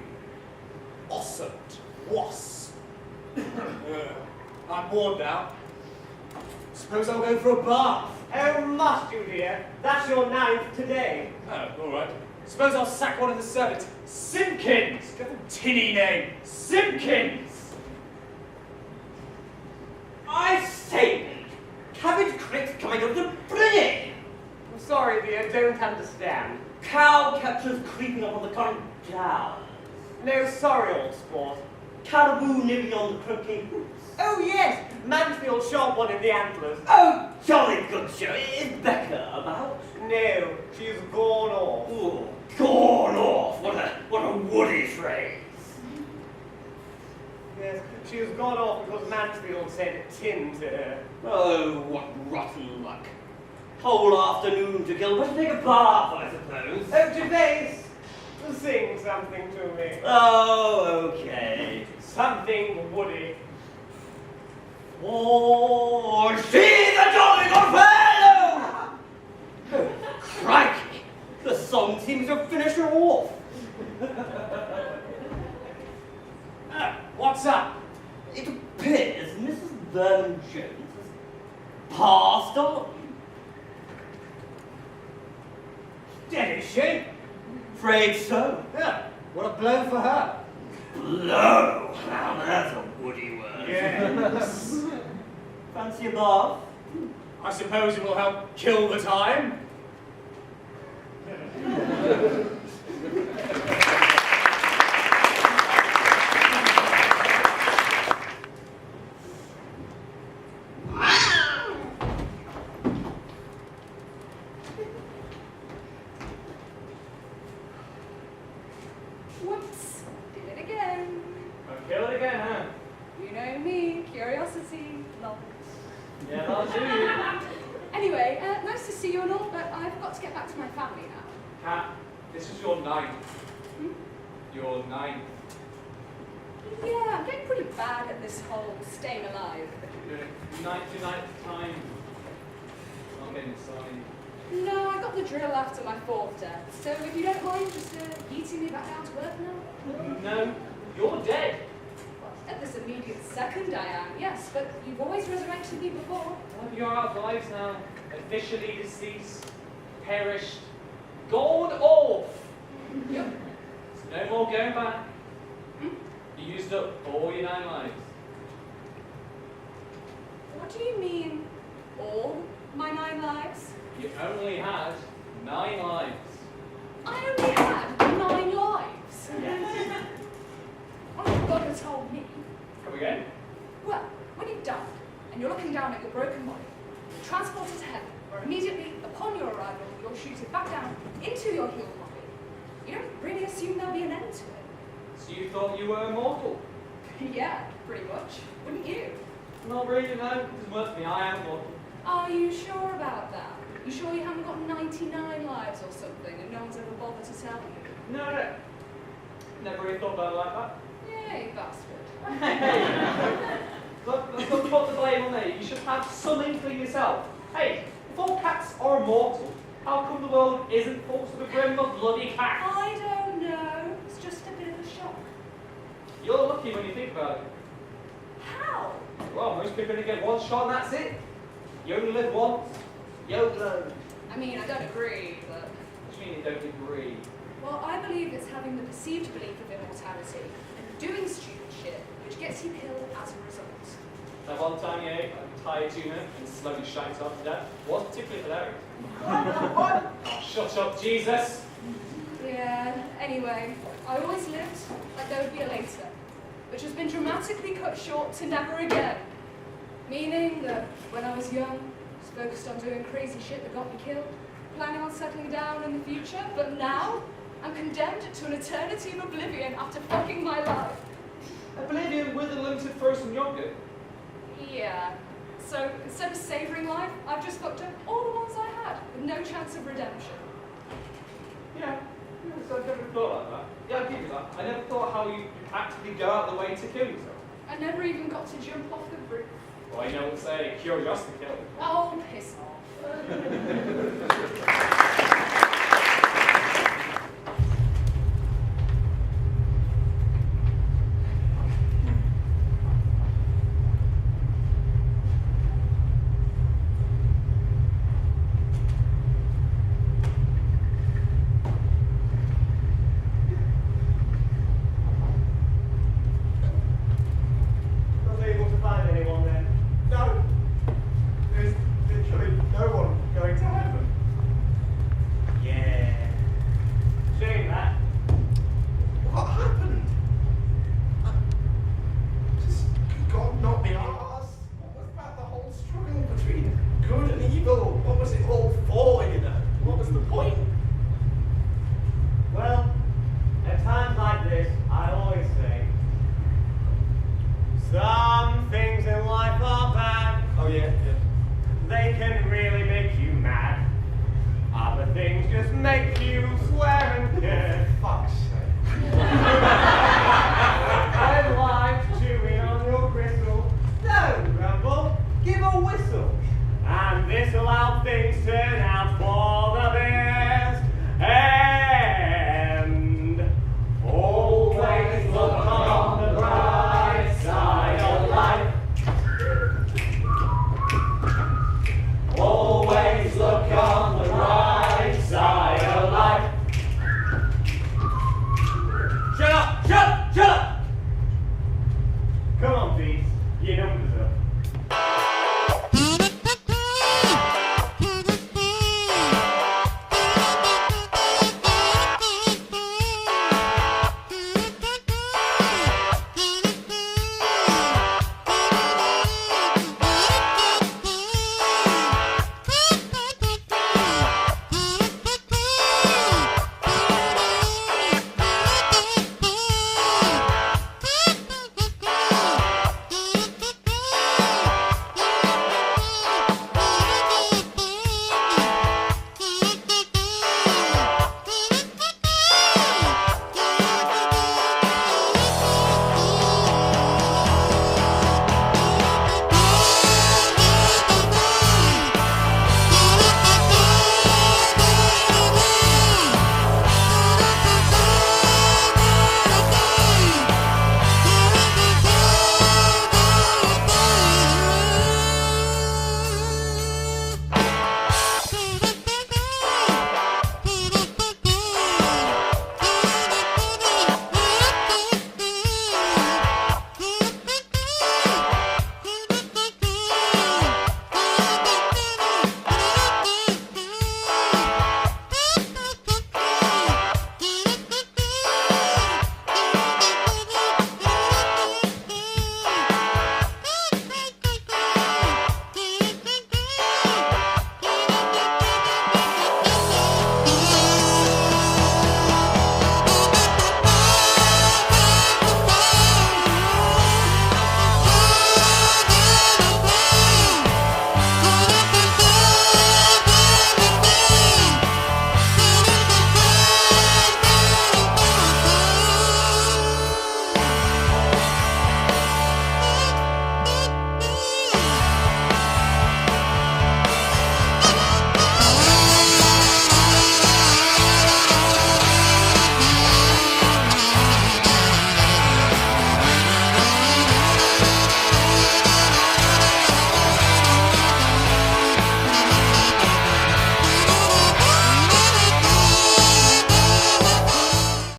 G: Ossend. Wasp. I'm bored now. Suppose I'll go for a bath.
B: Oh, must you, dear? That's your 9th today.
G: Oh, all right. Suppose I'll sack one of the servants. Simpkins! Get the tinny name. Simpkins!
I: I say, mate, cabbage cricks coming up the brinny.
B: I'm sorry, dear, don't understand.
I: Cow catchers creeping up on the current down.
B: No, sorry, old sport.
I: Caribou nibbling on the croquet hoops.
B: Oh, yes, Mansfield shot one in the antlers.
I: Oh, jolly good show. Is Becca about?
B: No, she's gone off.
I: Oh, gone off. What a woody phrase.
B: Yes, she's gone off because Mansfield said tin to her.
I: Oh, what rotten luck. Whole afternoon to kill. Better take a bath, I suppose.
B: Oh, Gervais, sing something to me.
I: Oh, okay.
B: Something woody.
I: Oh, she's a jolly good fellow! Oh, crikey! The song seems to finish her off.
G: What's up?
I: It appears Mrs. Vernon Jones has passed on.
G: Dead, is she?
I: Afraid so.
G: Yeah. What a blow for her.
I: Blow! Now that's a woody word.
G: Yes.
I: Fancy a bath?
G: I suppose it will help kill the time.
E: Whoops, did it again.
D: I'll kill it again, huh?
E: You know me, curiosity, love.
D: Yeah, that'll do you.
E: Anyway, nice to see you and all, but I've got to get back to my family now.
D: Kat, this is your 9th.
E: Hmm?
D: Your 9th.
E: Yeah, I'm getting pretty bad at this whole staying alive.
D: Night to night time. I'm getting inside.
E: No, I got the drill after my 4th death, so if you don't mind just eating me back down to earth now.
D: No, you're dead.
E: Well, at this immediate second I am, yes, but you've always resurrected me before.
D: Well, you're out of lives now. Officially deceased. Perished. Gone off.
E: Yep.
D: There's no more going back.
E: Hmm?
D: You used up all your 9 lives.
E: What do you mean, all my 9 lives?
D: You only had 9 lives.
E: I only had 9 lives. Oh, God had told me.
D: Come again?
E: Well, when you've died, and you're looking down at your broken body, you're transported to heaven, where immediately, upon your arrival, you're shooted back down into your healed body. You don't really assume there'll be an end to it.
D: So you thought you were immortal?
E: Yeah, pretty much. Wouldn't you?
D: Not really, no. It doesn't work for me. I am immortal.
E: Are you sure about that? You sure you haven't got 99 lives or something, and no one's ever bothered to tell you?
D: No. Never really thought about it like that.
E: Yeah, you bastard.
D: Hey! Let's not put the blame on me. You should have some inkling yourself. Hey, if all cats are immortal, how come the world isn't full to the brim of bloody cats?
E: I don't know. It's just a bit of a shock.
D: You're lucky when you think about it.
E: How?
D: Well, most people only get one shot and that's it. You only live once. YOLO.
E: I mean, I don't agree, but...
D: What do you mean you don't agree?
E: Well, I believe it's having the perceived belief of immortality and doing stupid shit which gets you killed as a result.
D: That one tiny egg, an entire tuna, and slowly shot itself to death was particularly hilarious. Oh, shut up, Jesus!
E: Yeah, anyway, I always lived like there would be a later, which has been dramatically cut short to never again. Meaning that when I was young, I was focused on doing crazy shit that got me killed, planning on settling down in the future, but now I'm condemned to an eternity of oblivion after fucking my life.
D: Oblivion with unlimited frozen yogurt.
E: Yeah. So instead of savouring life, I've just fucked up all the ones I had, with no chance of redemption.
D: Yeah, so I've never thought like that. Yeah, I'll give you that. I never thought how you actively go out of the way to kill yourself.
E: I never even got to jump off the roof.
D: Well, I know what to say, curiosity killed.
E: Oh, piss off.
B: Not able to find anyone then?
C: No. There's literally no one going to heaven.
B: Yeah. Shame that.
C: What happened? Just God not be ours. What was about the whole struggle between good and evil? What was it all for, you know? What was the point?
B: Well, at times like this, I always say, some things in life are bad.
C: Oh yeah.
B: They can really make you mad. Other things just make you swear and curse.
C: Fuck's sake.
B: When life's chewing on your gristle, don't grumble, give a whistle. And this'll help things turn